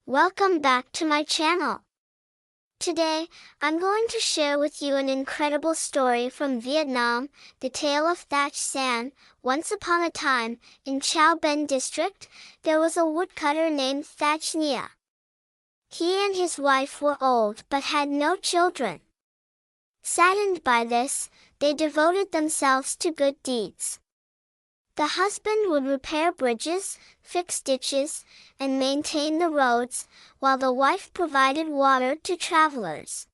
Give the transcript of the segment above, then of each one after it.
Welcome back to my channel. Today, I'm going to share with you an incredible story from Vietnam, the tale of Thach Sanh. Once upon a time, in Chao Ben district, there was a woodcutter named Thach Nha. He and his wife were old but had no children. Saddened by this, they devoted themselves to good deeds. The husband would repair bridges, fix ditches, and maintain the roads, while the wife provided water to travelers.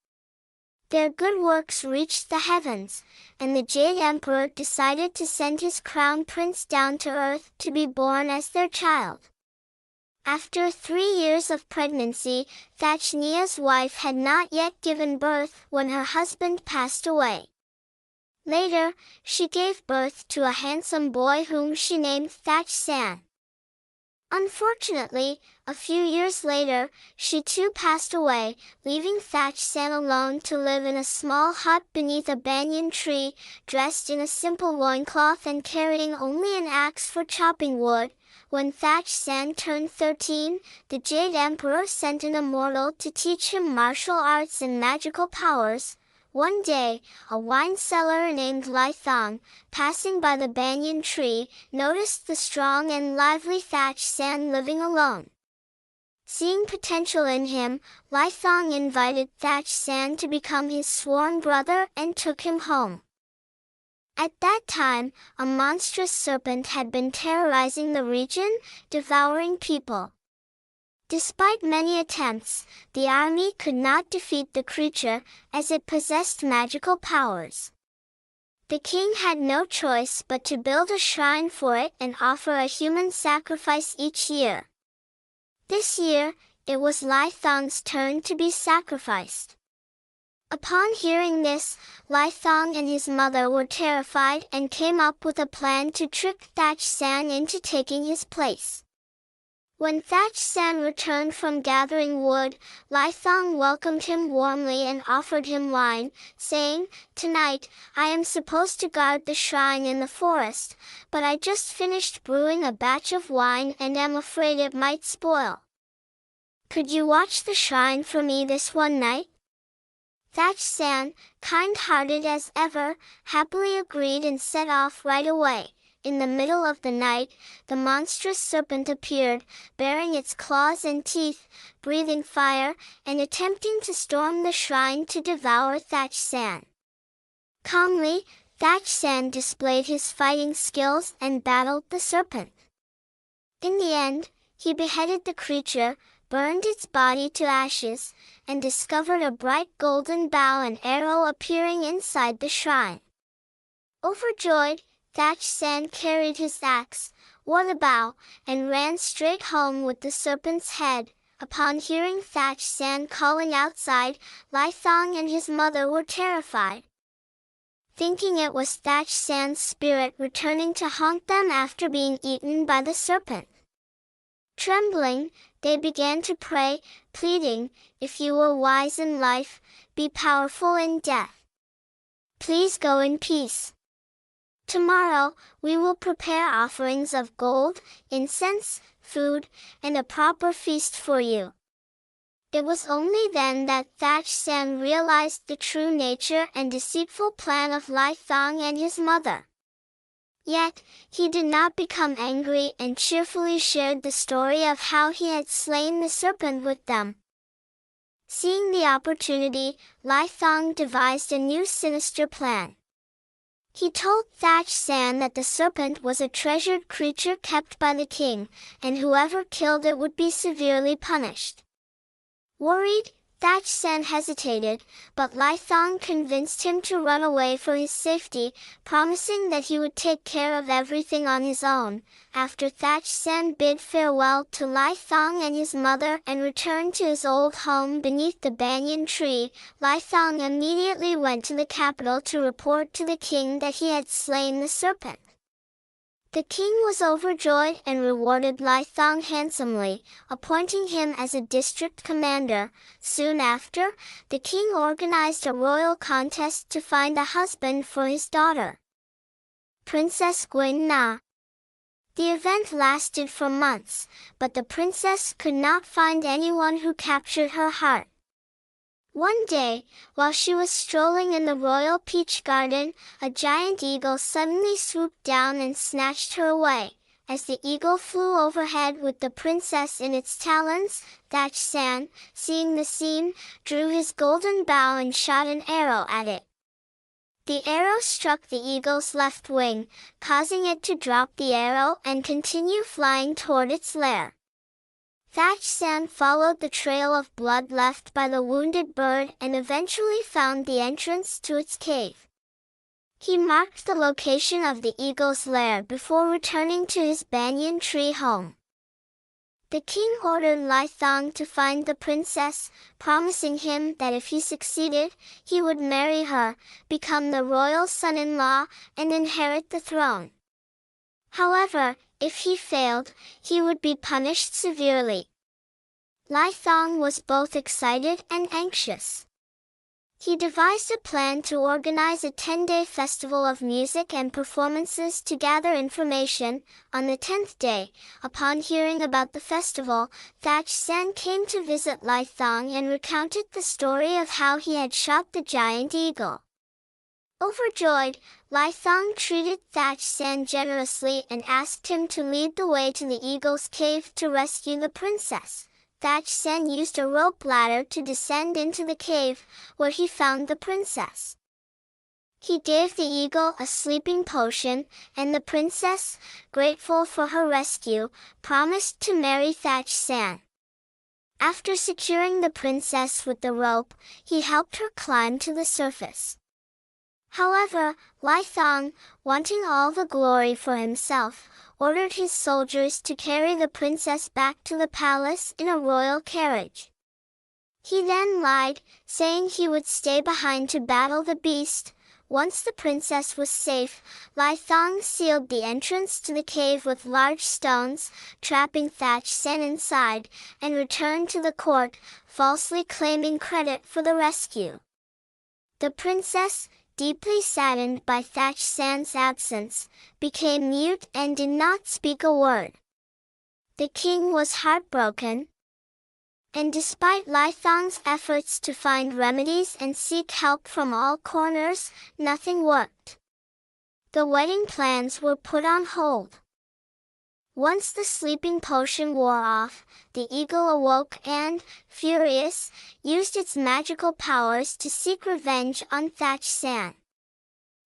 Their good works reached the heavens, and the Jade Emperor decided to send his crown prince down to earth to be born as their child. After 3 years of pregnancy, Thach Nha's wife had not yet given birth when her husband passed away. Later, she gave birth to a handsome boy whom she named Thach Sanh. Unfortunately, a few years later, she too passed away, leaving Thach Sanh alone to live in a small hut beneath a banyan tree, dressed in a simple loincloth and carrying only an axe for chopping wood. When Thach Sanh turned 13, the Jade Emperor sent an immortal to teach him martial arts and magical powers. One day, a wine seller named Lai Thong, passing by the banyan tree, noticed the strong and lively Thach Sanh living alone. Seeing potential in him, Lai Thong invited Thach Sanh to become his sworn brother and took him home. At that time, a monstrous serpent had been terrorizing the region, devouring people. Despite many attempts, the army could not defeat the creature, as it possessed magical powers. The king had no choice but to build a shrine for it and offer a human sacrifice each year. This year, it was Lai Thong's turn to be sacrificed. Upon hearing this, Lai Thong and his mother were terrified and came up with a plan to trick Thach Sanh into taking his place. When Thach Sanh returned from gathering wood, Lai Thong welcomed him warmly and offered him wine, saying, "Tonight, I am supposed to guard the shrine in the forest, but I just finished brewing a batch of wine and am afraid it might spoil. Could you watch the shrine for me this one night?" Thach Sanh, kind-hearted as ever, happily agreed and set off right away. In the middle of the night, the monstrous serpent appeared, baring its claws and teeth, breathing fire, and attempting to storm the shrine to devour Thach Sanh. Calmly, Thach Sanh displayed his fighting skills and battled the serpent. In the end, he beheaded the creature, burned its body to ashes, and discovered a bright golden bow and arrow appearing inside the shrine. Overjoyed, Thach Sanh carried his axe, wore the bow, and ran straight home with the serpent's head. Upon hearing Thach Sanh calling outside, Lai Thong and his mother were terrified, thinking it was Thach Sanh's spirit returning to haunt them after being eaten by the serpent. Trembling, they began to pray, pleading, "If you were wise in life, be powerful in death. Please go in peace. Tomorrow, we will prepare offerings of gold, incense, food, and a proper feast for you." It was only then that Thach Sanh realized the true nature and deceitful plan of Lai Thong and his mother. Yet, he did not become angry and cheerfully shared the story of how he had slain the serpent with them. Seeing the opportunity, Lai Thong devised a new sinister plan. He told Thach Sanh that the serpent was a treasured creature kept by the king, and whoever killed it would be severely punished. Worried, Thach Sanh hesitated, but Lai Thong convinced him to run away for his safety, promising that he would take care of everything on his own. After Thach Sanh bid farewell to Lai Thong and his mother and returned to his old home beneath the banyan tree, Lai Thong immediately went to the capital to report to the king that he had slain the serpent. The king was overjoyed and rewarded Lai Thong handsomely, appointing him as a district commander. Soon after, the king organized a royal contest to find a husband for his daughter, Princess Nguyen Na. The event lasted for months, but the princess could not find anyone who captured her heart. One day, while she was strolling in the royal peach garden, a giant eagle suddenly swooped down and snatched her away. As the eagle flew overhead with the princess in its talons, Thach Sanh, seeing the scene, drew his golden bow and shot an arrow at it. The arrow struck the eagle's left wing, causing it to drop the arrow and continue flying toward its lair. Thach Sanh followed the trail of blood left by the wounded bird and eventually found the entrance to its cave. He marked the location of the eagle's lair before returning to his banyan tree home. The king ordered Lai Thong to find the princess, promising him that if he succeeded, he would marry her, become the royal son-in-law, and inherit the throne. However, if he failed, he would be punished severely. Lai Thong was both excited and anxious. He devised a plan to organize a 10-day festival of music and performances to gather information. On the 10th day, upon hearing about the festival, Thach Sanh came to visit Lai Thong and recounted the story of how he had shot the giant eagle. Overjoyed, Lai Thong treated Thach Sanh generously and asked him to lead the way to the eagle's cave to rescue the princess. Thach Sanh used a rope ladder to descend into the cave, where he found the princess. He gave the eagle a sleeping potion, and the princess, grateful for her rescue, promised to marry Thach Sanh. After securing the princess with the rope, he helped her climb to the surface. However, Lai Thong, wanting all the glory for himself, ordered his soldiers to carry the princess back to the palace in a royal carriage. He then lied, saying he would stay behind to battle the beast. Once the princess was safe, Lai Thong sealed the entrance to the cave with large stones, trapping Thach Sanh inside, and returned to the court, falsely claiming credit for the rescue. The princess, deeply saddened by Thach Sanh's absence, became mute and did not speak a word. The king was heartbroken, and despite Lai Thong's efforts to find remedies and seek help from all corners, nothing worked. The wedding plans were put on hold. Once the sleeping potion wore off, the eagle awoke and, furious, used its magical powers to seek revenge on Thach Sanh.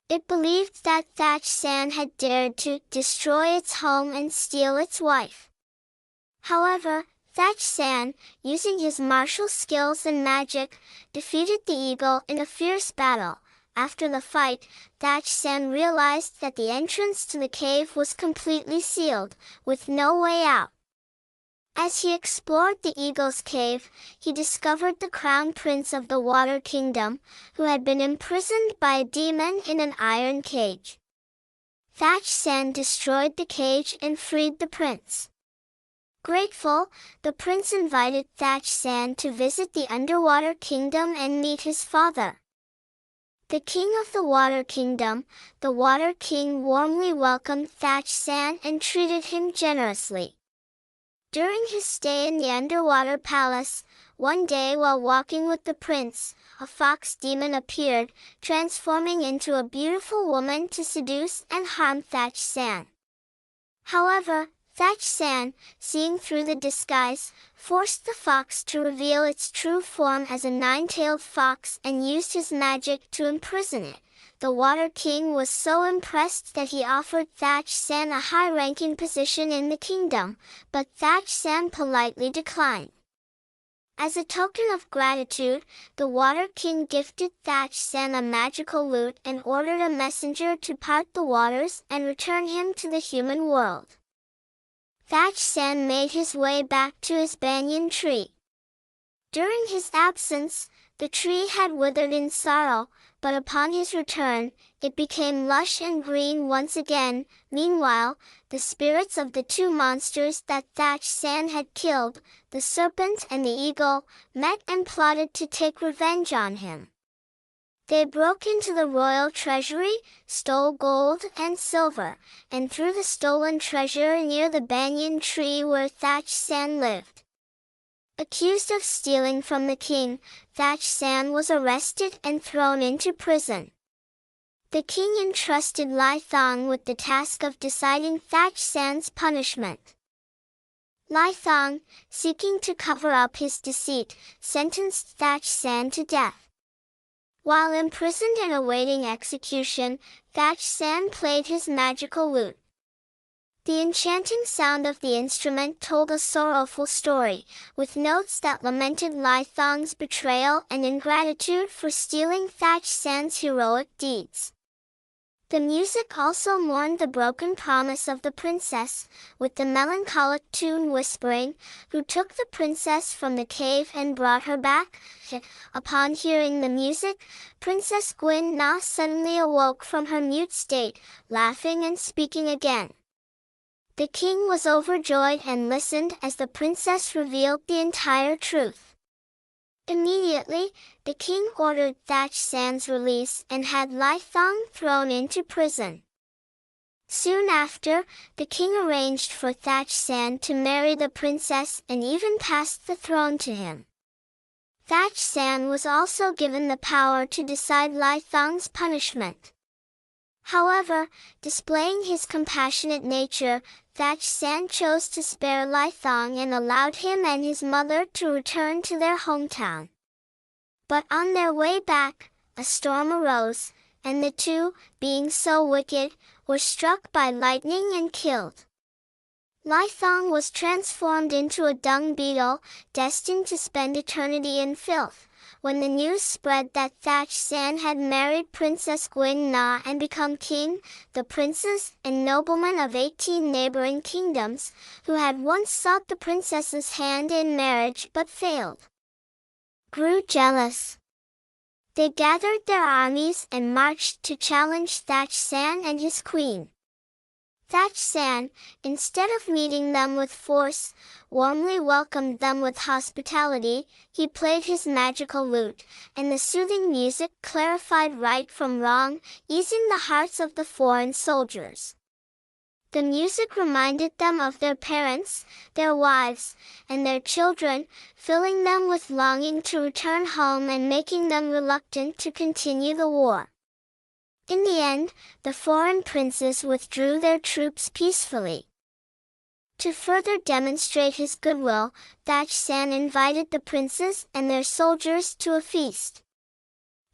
It believed that Thach Sanh had dared to destroy its home and steal its wife. However, Thach Sanh, using his martial skills and magic, defeated the eagle in a fierce battle. After the fight, Thach Sanh realized that the entrance to the cave was completely sealed, with no way out. As he explored the eagle's cave, he discovered the crown prince of the Water Kingdom, who had been imprisoned by a demon in an iron cage. Thach Sanh destroyed the cage and freed the prince. Grateful, the prince invited Thach Sanh to visit the underwater kingdom and meet his father. The king of the Water Kingdom, the Water King, warmly welcomed Thach Sanh and treated him generously. During his stay in the underwater palace, one day while walking with the prince, a fox demon appeared, transforming into a beautiful woman to seduce and harm Thach Sanh. However, Thach Sanh, seeing through the disguise, forced the fox to reveal its true form as a nine-tailed fox and used his magic to imprison it. The Water King was so impressed that he offered Thach Sanh a high-ranking position in the kingdom, but Thach Sanh politely declined. As a token of gratitude, the Water King gifted Thach Sanh a magical lute and ordered a messenger to part the waters and return him to the human world. Thach Sanh made his way back to his banyan tree. During his absence, the tree had withered in sorrow, but upon his return, it became lush and green once again. Meanwhile, the spirits of the two monsters that Thach Sanh had killed, the serpent and the eagle, met and plotted to take revenge on him. They broke into the royal treasury, stole gold and silver, and threw the stolen treasure near the banyan tree where Thach San lived. Accused of stealing from the king, Thach San was arrested and thrown into prison. The king entrusted Lai Thong with the task of deciding Thach San's punishment. Lai Thong, seeking to cover up his deceit, sentenced Thach San to death. While imprisoned and awaiting execution, Thach San played his magical lute. The enchanting sound of the instrument told a sorrowful story, with notes that lamented Lai Thong's betrayal and ingratitude for stealing Thach San's heroic deeds. The music also mourned the broken promise of the princess, with the melancholic tune whispering, "Who took the princess from the cave and brought her back?" Upon hearing the music, Princess Gwyn Na suddenly awoke from her mute state, laughing and speaking again. The king was overjoyed and listened as the princess revealed the entire truth. Immediately, the king ordered Thach San's release and had Lai Thong thrown into prison. Soon after, the king arranged for Thach San to marry the princess and even passed the throne to him. Thach San was also given the power to decide Lai Thong's punishment. However, displaying his compassionate nature, Thach San chose to spare Lai Thong and allowed him and his mother to return to their hometown. But on their way back, a storm arose, and the two, being so wicked, were struck by lightning and killed. Lai Thong was transformed into a dung beetle, destined to spend eternity in filth. When the news spread that Thach San had married Princess Gwyn Na and become king, the princes and noblemen of 18 neighboring kingdoms, who had once sought the princess's hand in marriage but failed, grew jealous. They gathered their armies and marched to challenge Thach San and his queen. Thach San, instead of meeting them with force, warmly welcomed them with hospitality. He played his magical lute, and the soothing music clarified right from wrong, easing the hearts of the foreign soldiers. The music reminded them of their parents, their wives, and their children, filling them with longing to return home and making them reluctant to continue the war. In the end, the foreign princes withdrew their troops peacefully. To further demonstrate his goodwill, Thach San invited the princes and their soldiers to a feast.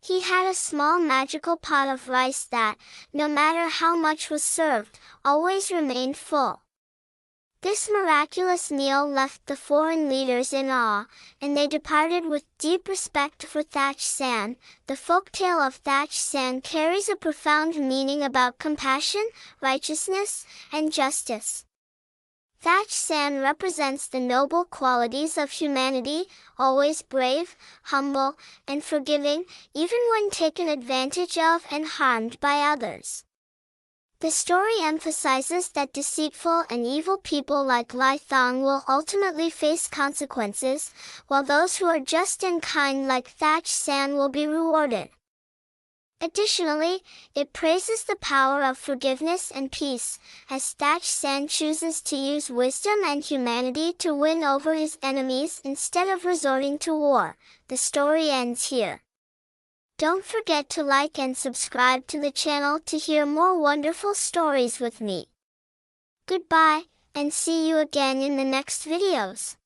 He had a small magical pot of rice that, no matter how much was served, always remained full. This miraculous meal left the foreign leaders in awe, and they departed with deep respect for Thach San. The folktale of Thach San carries a profound meaning about compassion, righteousness, and justice. Thach San represents the noble qualities of humanity, always brave, humble, and forgiving, even when taken advantage of and harmed by others. The story emphasizes that deceitful and evil people like Lai Thong will ultimately face consequences, while those who are just and kind like Thach San will be rewarded. Additionally, it praises the power of forgiveness and peace, as Thach San chooses to use wisdom and humanity to win over his enemies instead of resorting to war. The story ends here. Don't forget to like and subscribe to the channel to hear more wonderful stories with me. Goodbye, and see you again in the next videos.